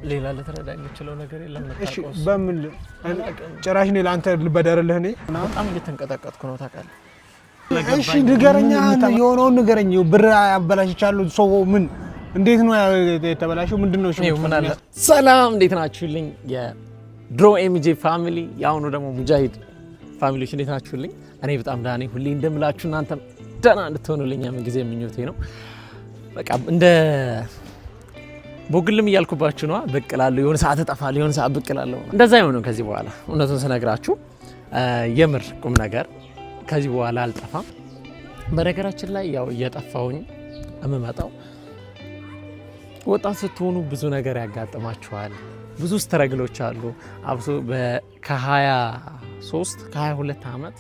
ሌላ ለተረዳኝ የምችለው ነገር የለም። እሺ በምን ጭራሽ ነው ላንተ ልበደርልህ እኔ በጣም እየተንቀጠቀጥኩ ነው ታውቃለህ። እሺ ንገረኛ የሆነውን ንገረኝ። ብር አበላሽቻለሁ ሰው ምን እንዴት ነው የተበላሸው ምንድነው? እሺ ምን አለ ሰላም እንዴት ናችሁልኝ የድሮ ኤምጄ ፋሚሊ ያው ነው ደግሞ ሙጃሂድ ፋሚሊዎች እንዴት ናችሁልኝ? እኔ በጣም ደህና ነኝ። ሁሌ እንደምላችሁ እናንተም ደህና እንድትሆኑልኝ ምን ጊዜ ምኞቴ ነው። በቃ እንደ ቦግልም እያልኩባችሁ ነው። በቅላለሁ የሆነ ሰዓት እጠፋለሁ የሆነ ሰዓት በቅላለሁ። እንደዛ ይሆነው ከዚህ በኋላ እውነቱን ስነግራችሁ የምር ቁም ነገር ከዚህ በኋላ አልጠፋም። በነገራችን ላይ ያው እየጠፋሁኝ እመጣው ወጣት ስትሆኑ ብዙ ነገር ያጋጥማችኋል። ብዙ ስትረግሎች አሉ። አብሶ ከ23 ከ22 ዓመት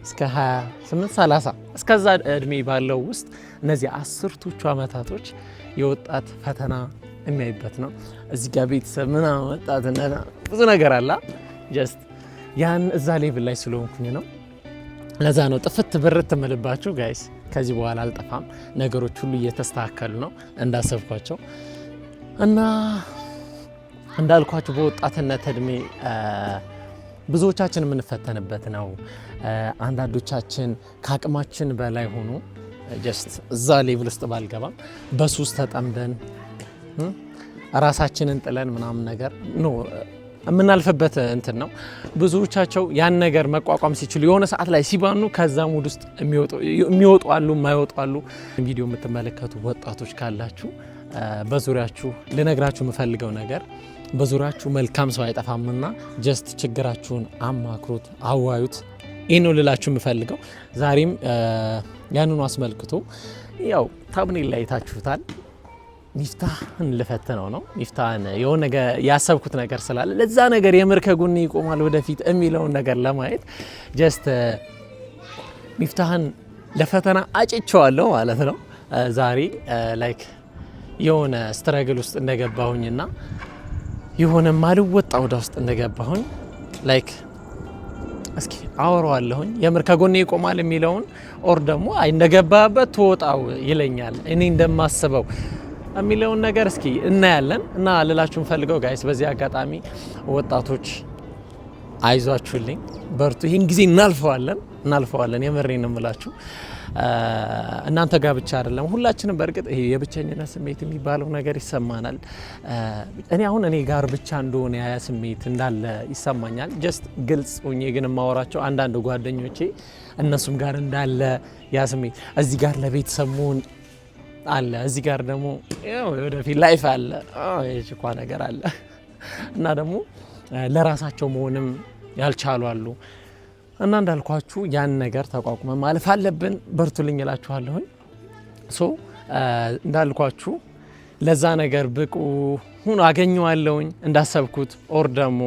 እስከ 28 30 እስከዛ እድሜ ባለው ውስጥ እነዚህ አስርቶቹ ዓመታቶች የወጣት ፈተና የሚያይበት ነው። እዚህ ጋር ቤተሰብ ምናምን ወጣትነት ብዙ ነገር አለ። ጀስት ያን እዛ ሌቭል ላይ ስለሆንኩኝ ነው። ለዛ ነው ጥፍት ብርት እምልባችሁ ጋይስ። ከዚህ በኋላ አልጠፋም። ነገሮች ሁሉ እየተስተካከሉ ነው እንዳሰብኳቸው እና እንዳልኳችሁ በወጣትነት እድሜ ብዙዎቻችን የምንፈተንበት ነው። አንዳንዶቻችን ከአቅማችን በላይ ሆኖ ጀስት እዛ ሌቭል ውስጥ ባልገባም በሱስ ተጠምደን ራሳችንን ጥለን ምናምን ነገር ነው የምናልፍበት እንትን ነው። ብዙዎቻቸው ያን ነገር መቋቋም ሲችሉ የሆነ ሰዓት ላይ ሲባኑ ከዛ ሙድ ውስጥ የሚወጡ አሉ፣ የማይወጡ አሉ። ቪዲዮ የምትመለከቱ ወጣቶች ካላችሁ በዙሪያችሁ ልነግራችሁ የምፈልገው ነገር በዙሪያችሁ መልካም ሰው አይጠፋምና ጀስት ችግራችሁን አማክሩት፣ አዋዩት። ይህ ነው ልላችሁ የምፈልገው። ዛሬም ያንኑ አስመልክቶ ያው ታብኔል ላይ ታችሁታል። ሚፍታህን ልፈትነው ነው። ሚፍታህን የሆነ ነገር ያሰብኩት ነገር ስላለ ለዛ ነገር የምር ከጎኔ ይቆማል ወደፊት የሚለውን ነገር ለማየት ጀስት ሚፍታህን ለፈተና አጭቸዋለሁ ማለት ነው። ዛሬ ላይክ የሆነ ስትራግል ውስጥ እንደገባሁኝና የሆነ ማልወጣ ወደ ውስጥ እንደገባሁኝ ላይክ እስኪ አወራዋለሁኝ የምር ከጎኔ ይቆማል የሚለውን ኦር ደግሞ አይ እንደገባበት ትወጣው ይለኛል እኔ እንደማስበው የሚለውን ነገር እስኪ እናያለን። እና ልላችሁን ፈልገው ጋይስ በዚህ አጋጣሚ ወጣቶች አይዟችሁልኝ፣ በርቱ፣ ይህን ጊዜ እናልፈዋለን። የምሬን ነው የምላችሁ። እናንተ ጋር ብቻ አይደለም ሁላችንም በእርግጥ ይሄ የብቸኝነት ስሜት የሚባለው ነገር ይሰማናል። እኔ ጋር ብቻ እንደሆነ ያ ስሜት እንዳለ ይሰማኛል። ጀስት ግልጽ ሆኜ ግን የማወራቸው አንዳንድ ጓደኞቼ እነሱም ጋር እንዳለ ያ ስሜት እዚህ ጋር ለቤተሰብ መሆን አለ፣ እዚህ ጋር ደግሞ ወደፊት ላይፍ አለ፣ የችኳ ነገር አለ እና ደግሞ ለራሳቸው መሆንም ያልቻሉ አሉ። እና እንዳልኳችሁ ያን ነገር ተቋቁመን ማለፍ አለብን። በርቱልኝ እላችኋለሁኝ። እንዳልኳችሁ ለዛ ነገር ብቁ ሁኑ አገኘዋለሁኝ እንዳሰብኩት ኦር ደግሞ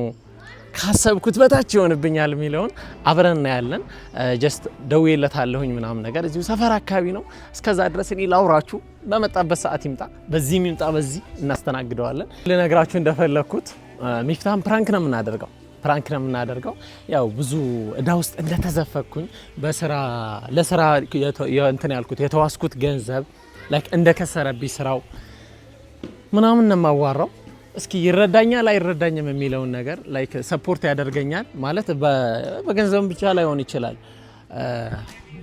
ካሰብኩት በታች ይሆንብኛል የሚለውን አብረን እናያለን። ጀስት ደውዬለታለሁኝ ምናምን ነገር እዚሁ ሰፈር አካባቢ ነው። እስከዛ ድረስ እኔ ላውራችሁ በመጣበት ሰዓት ይምጣ፣ በዚህ ይምጣ፣ በዚህ እናስተናግደዋለን። ልነግራችሁ እንደፈለኩት ሚፍታህን ፕራንክ ነው የምናደርገው። ያው ብዙ እዳ ውስጥ እንደተዘፈኩኝ ለስራ እንትን ያልኩት የተዋስኩት ገንዘብ ላይክ እንደከሰረብኝ ስራው ምናምን ነው የማዋራው። እስኪ ይረዳኛል አይረዳኝም የሚለውን ነገር ላይክ ሰፖርት ያደርገኛል ማለት በገንዘብም ብቻ ላይሆን ይችላል፣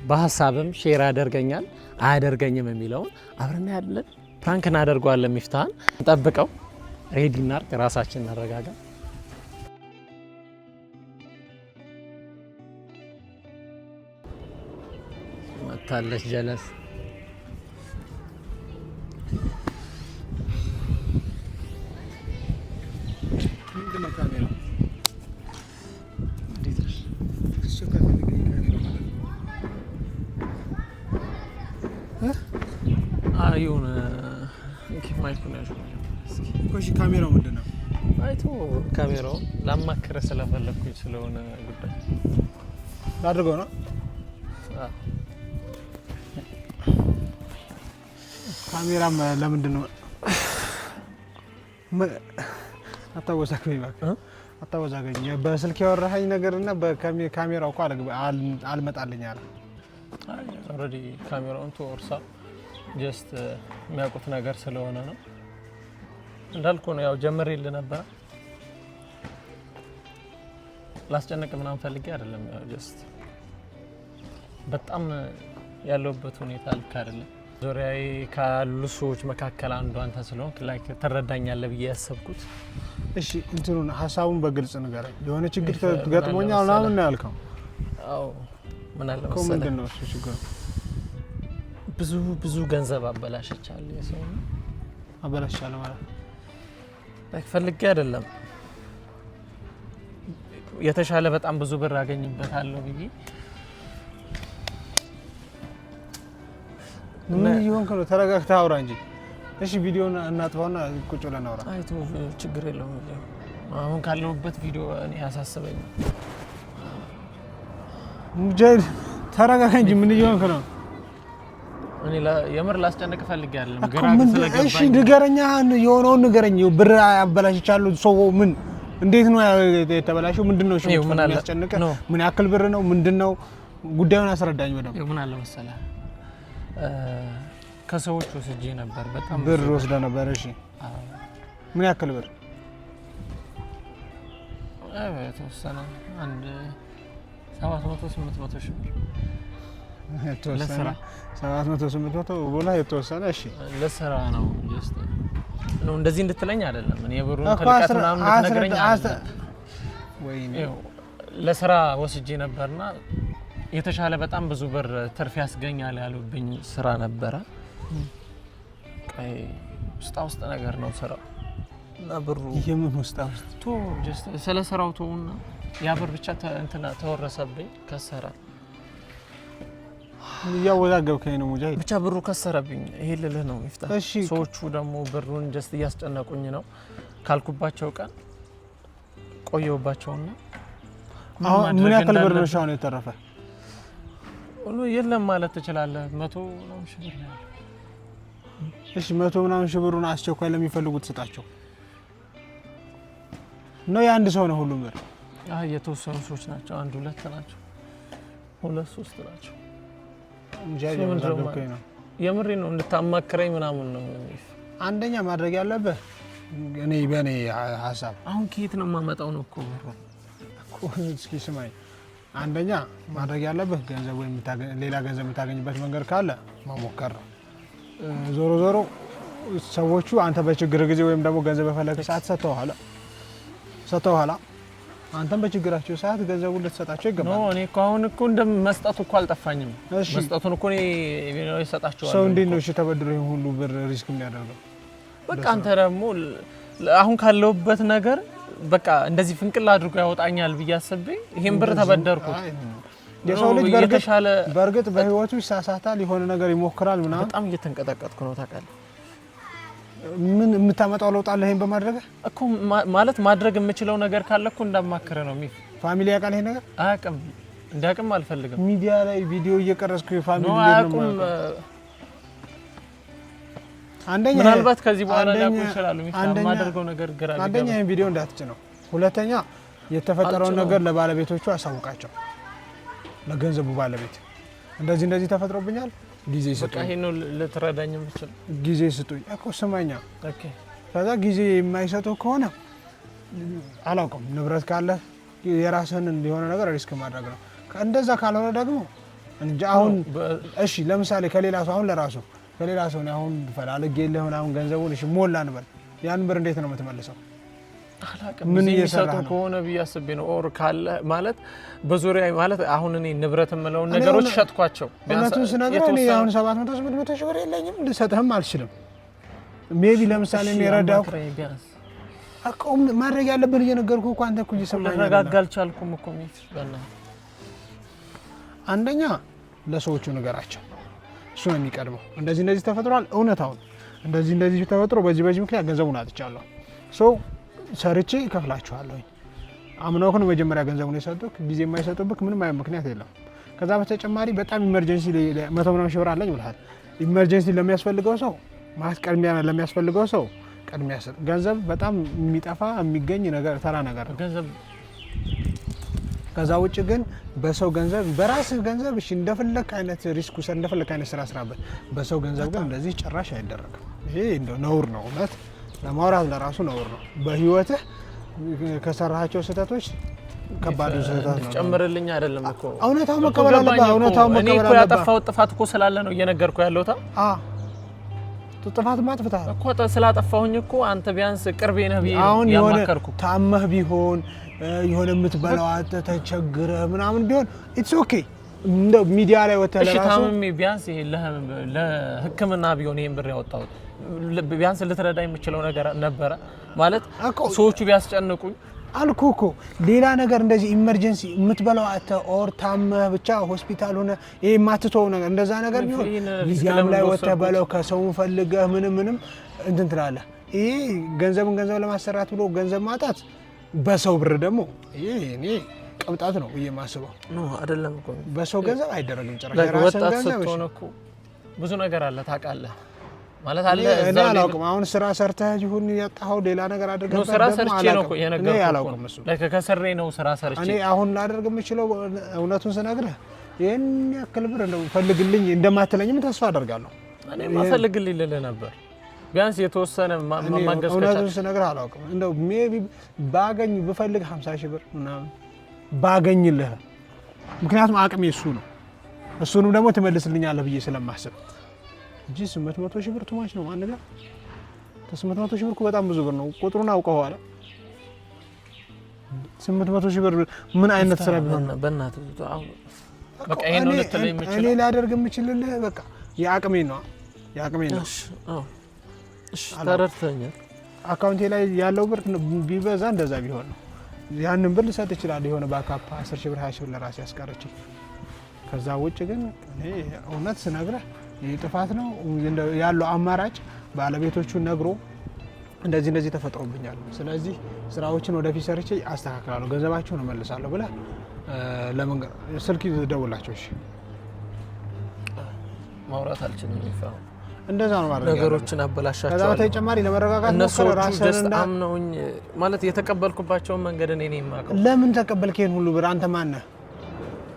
በሀሳብም ሼር ያደርገኛል አያደርገኝም የሚለውን አብረን ያለን ፕራንክ እናደርገዋለን። ሚፍታህን እንጠብቀው፣ ሬዲ እናርግ፣ ራሳችን እናረጋጋ። መታለች ጀለስ አይሁን ማይኩን ካሜራው ምንድነው? አይቶ ካሜራው ላማክረ ስለፈለኩኝ ስለሆነ ጉዳይ አድርገው ነው። ካሜራም ለምንድን ነው አታወዛገኝ? በስልክ ያወራኸኝ ነገርና በካሜራው እኮ አልመጣልኝ አለ። ኦልሬዲ ካሜራውን ተወርሳ ጀስት የሚያውቁት ነገር ስለሆነ ነው። እንዳልኩ ነው ያው ጀምሬልህ ነበር ላስጨነቅ ምናምን ፈልጌ አይደለም ያው ጀስት በጣም ያለውበት ሁኔታ ልክ አይደለም ዙሪያዬ ካሉ ሰዎች መካከል አንዱ አንተ ስለሆንክ ላይክ ትረዳኛለህ ብዬ ያሰብኩት እሺ እንትኑን ሐሳቡን በግልጽ ንገረኝ የሆነ ችግር ገጥሞኛል ምናምን ነው ያልከው አዎ ምን አለ መሰለህ ምንድን ነው እሱ ችግር ብዙ ገንዘብ አበላሽቻለሁ የሰው አበላሽቻለሁ ማለት ላይክ ፈልጌ አይደለም የተሻለ በጣም ብዙ ብር አገኝበታለሁ ብዬ ምን ይሆንክ ነው ተረጋግተህ አውራ እንጂ እሺ ቪዲዮውን እናጥፋውና ቁጭ ብለን አውራ አይቶ ችግር የለውም አሁን ካለውበት ቪዲዮ እኔ ያሳስበኝ ሙጃሂድ ተረጋጋ እንጂ ምን ይሆንክ ነው እኔ የምር ላስጨንቅ ፈልጌ አይደለም ግራ ስለገባኝ እሺ ንገረኛ የሆነውን ንገረኝ ብር አበላሽቻለሁ ሰው ምን እንዴት ነው የተበላሸው ምንድነው እሺ ምን ያስጨንቅ ምን ያክል ብር ነው ምንድነው ጉዳዩን አስረዳኝ በደምብ ምን አለ መሰለህ ከሰዎች ወስጄ ነበር በጣም ብር ወስደ ነበር እሺ ምን ያክል ብር ተወሰነ አንድ 700-800 ሺህ ብር የተወሰነ 700-800 ቦላ የተወሰነ እሺ ለስራ ነው ጀስት ነው እንደዚህ እንድትለኝ አይደለም እኔ ብሩን ተልቀት ምናምን እንድትነግረኝ ወይኔ ለስራ ወስጄ ነበርና የተሻለ በጣም ብዙ ብር ትርፍ ያስገኛል ያሉብኝ ስራ ነበረ ውስጥ ነገር ነው ስራው እና ብሩ የምን ውስጥ ቶ ጀስት ስለ ስራው ተውና ያ ብር ብቻ እንትና ተወረሰብኝ ከሰራ ያወዛገብከኝ ነው ሙጃሂድ ብቻ ብሩ ከሰረብኝ ይሄ ልልህ ነው ይፍታ ሰዎቹ ደግሞ ብሩን ጀስት እያስጨነቁኝ ነው ካልኩባቸው ቀን ቆየውባቸውና አሁን ምን ያክል ብር ነው ሻውን የተረፈ ሁሉ የለም ማለት ትችላለህ 100 ምናምን ሺህ ብር ነው እሺ 100 ምናምን ሺህ ብሩን አስቸኳይ ለሚፈልጉት ስጣቸው ነው የአንድ ሰው ነው ሁሉም ብር የተወሰኑ ሰዎች ናቸው አንድ ሁለት ናቸው ሁለት ሶስት ናቸው ሙጃሂድ ያወዛገብከኝ ነው የምሬ ነው እንድታማክረኝ ምናምን ነው አንደኛ ማድረግ ያለብህ እኔ በኔ ሐሳብ አሁን ከየት ነው ማመጣው ነው እኮ እስኪ ስማኝ አንደኛ ማድረግ ያለብህ ገንዘብ ወይ ሌላ ገንዘብ የምታገኝበት መንገድ ካለ መሞከር ነው ዞሮ ዞሮ ሰዎቹ አንተ በችግር ጊዜ ወይም ደግሞ ገንዘብ በፈለገ ሰዓት ሰጥተውኋላ አንተም በችግራቸው ሰዓት ገንዘቡን ልትሰጣቸው ይገባል ነው እኔ እኮ አሁን እኮ እንደመስጠቱ እኮ አልጠፋኝም መስጠቱን እኮ እኔ ይሰጣቸዋል ሰው እንዴት ነው እሺ ተበድሮ ሁሉ ብር ሪስክ የሚያደርገው በቃ አንተ ደግሞ አሁን ካለውበት ነገር በቃ እንደዚህ ፍንቅል አድርጎ ያወጣኛል ብዬ አስቤ ይሄን ብር ተበደርኩት የሰው ልጅ በርግጥ በህይወቱ ይሳሳታል የሆነ ነገር ይሞክራል ምናምን በጣም እየተንቀጠቀጥኩ ነው ታውቃለህ ምን የምታመጣው ለውጥ አለ ይሄን በማድረግ እኮ ማለት ማድረግ የምችለው ነገር ካለ እኮ እንዳማከረ ነው ሚፍ ፋሚሊ ያውቃል ይሄ ነገር አያውቅም እንዲያውቅም አልፈልግም ሚዲያ ላይ ቪዲዮ እየቀረስኩ ፋሚሊ ነው አንደኛ ምናልባት ከዚህ በኋላ ሊያውቁ ይችላሉ ሚፍ ማድረገው ነገር ግራ ይገባል አንደኛ ይሄን ቪዲዮ እንዳትጭነው ሁለተኛ የተፈጠረውን ነገር ለባለቤቶቹ አሳውቃቸው ለገንዘቡ ባለቤት እንደዚህ ተፈጥሮብኛል ጊዜ ስጡኝ በቃ ይሄን ነው ልትረዳኝ የምትችል ጊዜ ስጡኝ እኮ ስማኛ ኦኬ ከዛ ጊዜ የማይሰጡ ከሆነ አላውቅም ንብረት ካለ የራስህን የሆነ ነገር ሪስክ ማድረግ ነው እንደዛ ካልሆነ ደግሞ እንጂ አሁን እሺ ለምሳሌ ከሌላ ሰው አሁን ለራሱ ከሌላ ሰው ነው አሁን ፈላልጌልህ ምናምን ገንዘቡን እሺ ሞላ እንበል ያን ብር እንዴት ነው የምትመልሰው አላውቅም ምን እየሰጡ ከሆነ ብያስቤ ነው ኦር ካለ ማለት በዙሪያ ማለት አሁን እኔ ንብረት የምለው ነገሮች ሸጥኳቸው እነሱን ስነግርህ እኔ አሁን 700 ሺህ ብር የለኝም ልሰጥህም አልችልም ሜቢ ለምሳሌ እኔ ረዳው አቆም ማድረግ ያለብን እየነገርኩህ እኮ አንተ እኮ እየሰማኸኝ ልረጋጋ አልቻልኩም እኮ ሚት በእናትህ አንደኛ ለሰዎቹ ንገራቸው እሱ ነው የሚቀድመው እንደዚህ ተፈጥሯል እውነታውን እንደዚህ ተፈጥሮ በዚህ ምክንያት ገንዘቡን አጥቻለሁ ሶ ሰርቼ እከፍላችኋለሁ አምነው ነው መጀመሪያ ገንዘቡን የሰጡክ ጊዜ የማይሰጡብክ ምንም አይነት ምክንያት የለም ከዛ በተጨማሪ በጣም ኢመርጀንሲ 100 ምናምን ሺህ ብር አለኝ ብለሃል ኢመርጀንሲ ለሚያስፈልገው ሰው ማስቀድሚያ ለሚያስፈልገው ሰው ቀድሚያ ሰጥ ገንዘብ በጣም የሚጠፋ የሚገኝ ነገር ተራ ነገር ነው ገንዘብ ከዛ ውጭ ግን በሰው ገንዘብ በራስ ገንዘብ እሺ እንደፈለክ አይነት ሪስክ ውሰድ እንደፈለክ አይነት ስራ ስራበት በሰው ገንዘብ ግን እንደዚህ ጭራሽ አይደረግም ይሄ እንደው ነውር ነው እውነት ለማውራት ለራሱ ነውር ነው። በህይወትህ ከሰራሃቸው ስህተቶች ከባድ ስህተት ነው። ጨምርልኝ አይደለም እኮ እውነታው መቀበል አለበት። እውነታው መቀበል አለበት። እኔ እኮ ያጠፋው ጥፋት እኮ ስላለ ነው እየነገርኩ ያለሁት። ጥፋት ማጥፍታል እኮ ስላጠፋሁኝ እኮ አንተ ቢያንስ ቅርቤ ነህ ብዬ ያማከርኩ። ታመህ ቢሆን የሆነ የምትበላው አጥተህ ተቸግረህ ምናምን ቢሆን ኢትስ ኦኬ። እንደው ሚዲያ ላይ ወተህ ለራሱ እሺ ታምሜ ቢያንስ ለሕክምና ቢሆን ይሄን ብር ያወጣሁት ቢያንስ ልትረዳ የምችለው ነገር ነበረ ማለት ሰዎቹ ቢያስጨንቁኝ አልኩ እኮ። ሌላ ነገር እንደዚህ ኢመርጀንሲ የምትበላው አጥተህ ኦር ታመህ ብቻ ሆስፒታል ሆነ ይሄ የማትተው ነገር እንደዛ ነገር ቢሆን ሚዲያም ላይ ወተህ በለው ከሰው ፈልገህ ምንም እንትን ትላለህ። ይሄ ገንዘብ ለማሰራት ብሎ ገንዘብ ማጣት በሰው ብር ደግሞ ይሄ እኔ ቅብጣት ነው ብዬ የማስበው ነው። አይደለም እኮ በሰው ገንዘብ አይደረግም ጭራሽ። የራስን ገንዘብ እኮ ብዙ ነገር አለ ታውቃለህ ማለት አለ። እኔ አላውቅም። አሁን ስራ ሰርተህ ይሁን ያጣኸው ሌላ ነገር አድርገህ ነው። ስራ ሰርቼ ነው እኮ የነገርኩህ። እኔ አላውቅም እሱ ከሰሬ ነው ስራ ሰርቼ። እኔ አሁን ላደርግ የምችለው እውነቱን ስነግርህ ይሄን ያክል ብር እንደው ፈልግልኝ እንደማትለኝም ተስፋ አደርጋለሁ። እኔ ማፈልግልኝ ልልህ ነበር ቢያንስ የተወሰነ ማማገስ ከቻለ። እውነቱን ስነግርህ አላውቅም። እንደው ሜቢ ባገኝ ብፈልግ 50 ሺህ ብር ምናምን ባገኝልህ፣ ምክንያቱም አቅሜ እሱ ነው። እሱንም ደግሞ ትመልስልኛለህ ብዬ ስለማስብ እንጂ 800 ሺህ ብር ቱማች ነው። አንድ ጋር 800 ሺህ ብር እኮ በጣም ብዙ ብር ነው። ቁጥሩን አውቀዋል። 800 ሺህ ብር ምን አይነት ስራ ቢሆን ነው? በእናትህ በቃ ይሄን ነው ልትለኝ የምችለው። እኔ ላደርግ የምችልልህ በቃ የአቅሜ ነው። እሺ ተረድተኛል። አካውንቴ ላይ ያለው ብር ቢበዛ እንደዛ ቢሆን ነው ያንን ብር ልሰጥ ይችላል። የሆነ ባካፕ 10 ሺህ ብር 20 ሺህ ብር ለራሴ ያስቀረች። ከዛ ውጭ ግን እኔ እውነት ስነግርህ ይህ ጥፋት ነው ያለው። አማራጭ ባለቤቶቹን ነግሮ እንደዚህ ተፈጥሮብኛል፣ ስለዚህ ስራዎችን ወደፊት ሰርቼ አስተካክላለሁ፣ ገንዘባቸውን እመልሳለሁ ብለህ ለመንገር ስልክ ደውላቸው። እሺ ማውራት አልችልም ይፋው እንደዛ ነው ማለት ነገሮችን አበላሻቸዋለሁ። ከዛ በተጨማሪ ለመረጋጋት ነው ራስህን አምነውኝ ማለት የተቀበልኩባቸውን መንገድ እኔ ነኝ የማውቀው። ለምን ተቀበልክ ይሄን ሁሉ ብር? አንተ ማን ነህ?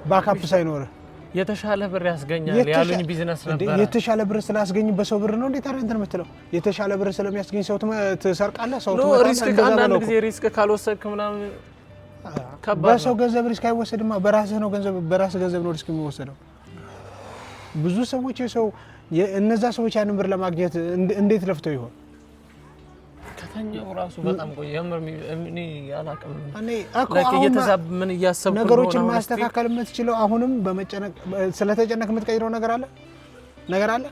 ባካፕ ሳይኖርህ የተሻለ ብር ያስገኛል ያሉኝ ቢዝነስ ነበር። የተሻለ ብር ስላስገኝ በሰው ብር ነው እንዴት አረንተን የምትለው? የተሻለ ብር ስለሚያስገኝ ሰው ትሰርቃለህ? ሰው ሪስክ አንዳንድ ጊዜ ሪስክ ካልወሰድክ ምናምን ከባድ። በሰው ገንዘብ ሪስክ አይወሰድማ። በራስህ ነው ገንዘብ፣ በራስህ ገንዘብ ነው ሪስክ የሚወሰደው። ብዙ ሰዎች እነዛ ሰዎች ያንን ብር ለማግኘት እንዴት ለፍተው ይሆን? ከተኛው ራሱ በጣም ቆይ የምር እኔ አላውቅም። ምን እያሰብኩ ነው? ነገሮችን ማስተካከል የምትችለው አሁንም በመጨነቅ ስለተጨነቅ የምትቀይረው ነገር አለ።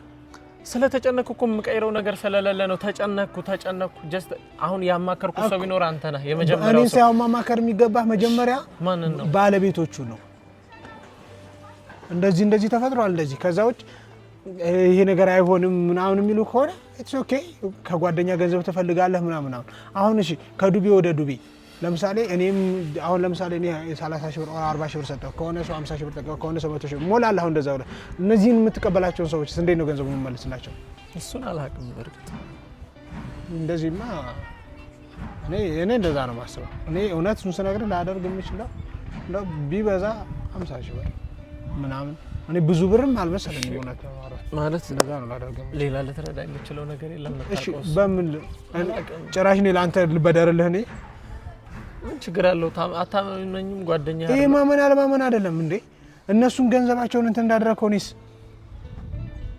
ስለተጨነቅኩ እኮ የምቀይረው ነገር ስለሌለ ነው። ተጨነቅኩ ጀስት አሁን ያማከርኩ ሰው ቢኖር አንተ ነህ የመጀመሪያው ሰው። እኔ ሳይሆን ማማከር የሚገባህ መጀመሪያ ማንን ነው? ባለቤቶቹ ነው። እንደዚህ ተፈጥሯል እንደዚህ ከዛ ውጭ ይሄ ነገር አይሆንም ምናምን የሚሉ ከሆነ ኢትስ ኦኬ። ከጓደኛ ገንዘብ ትፈልጋለህ ምናምን። አሁን እሺ ከዱቤ ወደ ዱቤ ለምሳሌ እኔም አሁን ለምሳሌ እኔ 30 ሺህ ብር 40 ሺህ ብር ሰጠው ከሆነ ሰው 50 ሺህ ብር ሰጠው ከሆነ ሰው 100 ሺህ ብር ሞላለህ። አሁን እንደዛ ብለህ እነዚህን የምትቀበላቸውን ሰዎች እንዴት ነው ገንዘቡን የምመልስላቸው? እሱን አላውቅም። በርግጥ እንደዚህማ እኔ እንደዛ ነው የማስበው። እኔ እውነቱን ስነግርህ ላደርግ የምችለው እንደው ቢበዛ 50 ሺህ ብር ምናምን። እኔ ብዙ ብርም አልመሰለኝም እውነት ማለት እንደዛ ነው ላደርገው። ሌላ ልትረዳ የምችለው ነገር የለም። እሺ በምን ጭራሽ እኔ ለአንተ ልበደርልህ? እኔ ምን ችግር አለው? አታመነኝም? ጓደኛ ይሄ ማመን አለማመን አይደለም እንዴ? እነሱን ገንዘባቸውን እንትን እንዳደረከው እኔስ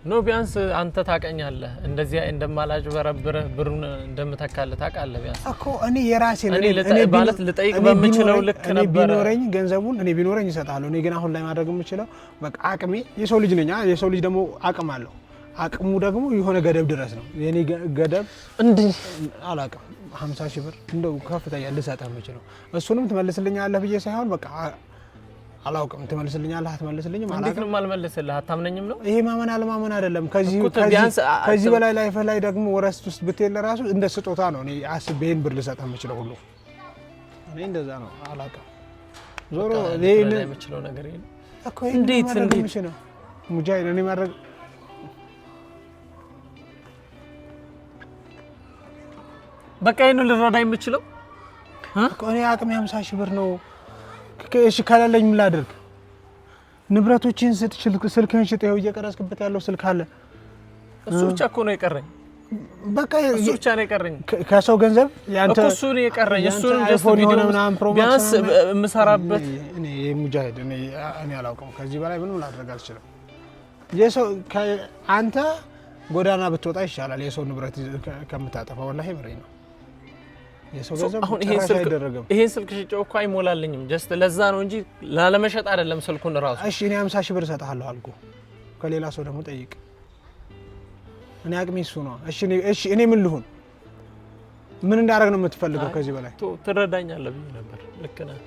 ነው። ቢያንስ አንተ ታውቀኛለህ፣ እንደዚህ እንደማላጭ በረብረህ ብሩን እንደምተካልህ ታውቃለህ። ቢያንስ እኮ እኔ የራሴ እኔ ማለት ልጠይቅ በምችለው ልክ ነበር። ቢኖረኝ ገንዘቡን እኔ ቢኖረኝ እሰጥሃለሁ። እኔ ግን አሁን ላይ ማድረግ የምችለው በቃ አቅሜ፣ የሰው ልጅ ነኝ። የሰው ልጅ ደግሞ አቅም አለው። አቅሙ ደግሞ የሆነ ገደብ ድረስ ነው። የኔ ገደብ እንዴ አላውቅም። 50 ሺህ ብር እንደው ከፍተኛ ልሰጥህ የምችለው እሱንም ትመልስልኛለህ ብዬ ሳይሆን በቃ አላውቅም። ትመልስልኛለህ አትመልስልኝም? እንዴት ነው የማልመልስልህ? አታምነኝም ነው? ይሄ ማመን አለማመን አይደለም። ከዚህ በላይ ላይፍ ላይ ደግሞ ወረስት ውስጥ ብትሄድ ለራሱ እንደ ስጦታ ነው። እኔ አስቤ ይሄን ብር ልሰጥህ የምችለው ሁሉ እኔ እንደዛ ነው። አላውቅም። ዞሮ ይሄን የምችለው ነገር የለም እኮ። እንዴት ነው ሙጃሂድ እኔ ማድረግ በቃ ይሄን ልረዳ የምችለው እኮ እኔ አቅሜ 50 ሺህ ብር ነው። እሺ ካላለኝ ምን ላድርግ? ንብረቶችን ስልክህን ሽጥ። ይኸው እየቀረስክበት ያለው ስልክ አለ። እሱ ብቻ እኮ ነው የቀረኝ በቃ እሱ ብቻ ነው የቀረኝ ከሰው ገንዘብ ያንተ እሱ ነው የቀረኝ። እሱን አይፎን ሆነ ምናምን ቢያንስ የምሰራበት እኔ የሙጃሂድ እኔ አላውቅም። ከዚህ በላይ ምንም ላደርግ አልችልም። የሰው አንተ ጎዳና ብትወጣ ይሻላል የሰው ንብረት ከምታጠፋ። ወላሂ ምሬ ነው። የሰው ገንዘብ አሁን ይሄን ስልክ ሽጬው እኮ አይሞላልኝም። ጀስት ለዛ ነው እንጂ ላለመሸጥ አይደለም ስልኩን ራሱ። እሺ እኔ 50 ሺህ ብር እሰጥሃለሁ አልኩ። ከሌላ ሰው ደግሞ ጠይቅ። እኔ አቅሜ እሱ ነው። እሺ እኔ ምን ልሁን? ምን እንዳደረግ ነው የምትፈልገው? ከዚህ በላይ ትረዳኛለህ ብዬ ነበር። ልክ ነህ።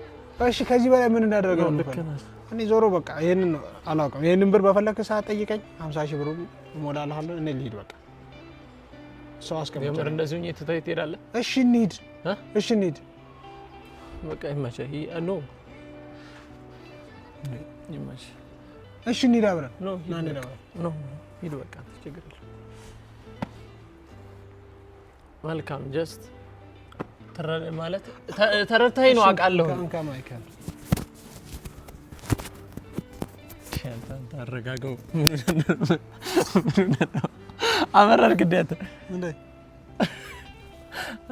እሺ ከዚህ በላይ ምን እንዳደረግ ነው የምትፈልገው? እኔ ዞሮ በቃ ይሄንን ነው አላውቅም። ይሄንን ብር በፈለክ ሰዓት ጠይቀኝ። 50 ሺህ ብር እሞላለሁ። እኔ ልሂድ በቃ። ሰው አስቀምጬ የምር እንደዚህ ሆኜ ትሄዳለህ? እሺ እንሂድ። እሺ እንሂድ በቃ ይመችህ። ኖ ይመችህ። እሺ እንሂድ አብረን። ኖ ሂድ በቃ ችግር የለም። መልካም ጀስት ማለት ተረድተኸኝ ነው አውቃለሁ። ታረጋገው አመራር ግዴታ እንዴ?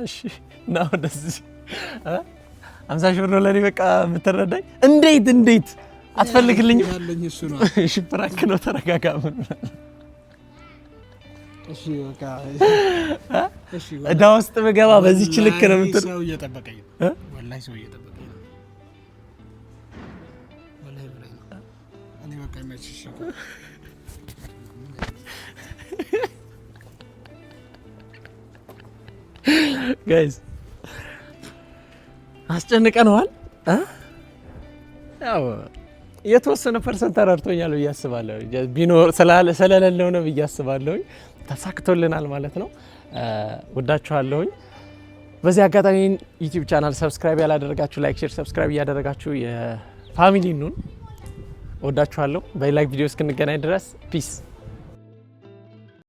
እሺ ነው እንደዚህ 50 ሺህ ብር ነው ለኔ በቃ የምትረዳኝ? እንዴት አትፈልግልኝም? ያለኝ እሱ ነው። እሺ ፕራንክ ነው። ተረጋጋ። እሺ በቃ እሺ እዳ ውስጥ ብገባ በዚህች ልክ ነው የምትል። ሰው እየጠበቀኝ ነው ወላሂ፣ ሰው እየጠበቀኝ ነው ወላሂ ብለኝ ነው። እኔ በቃ ይመችሽ ጋይስ። አስጨንቀነዋል። ያው የተወሰነ ፐርሰንት ተረድቶኛል ብዬ አስባለሁ። ቢኖር ስለሌለው ነው ብዬ አስባለሁ። ተሳክቶልናል ማለት ነው። ወዳችኋለሁኝ። በዚህ አጋጣሚ ዩቲዩብ ቻናል ሰብስክራይብ ያላደረጋችሁ ላይክ፣ ሼር፣ ሰብስክራይብ እያደረጋችሁ የፋሚሊ ኑን። ወዳችኋለሁ። በሌላ ቪዲዮ እስክንገናኝ ድረስ ፒስ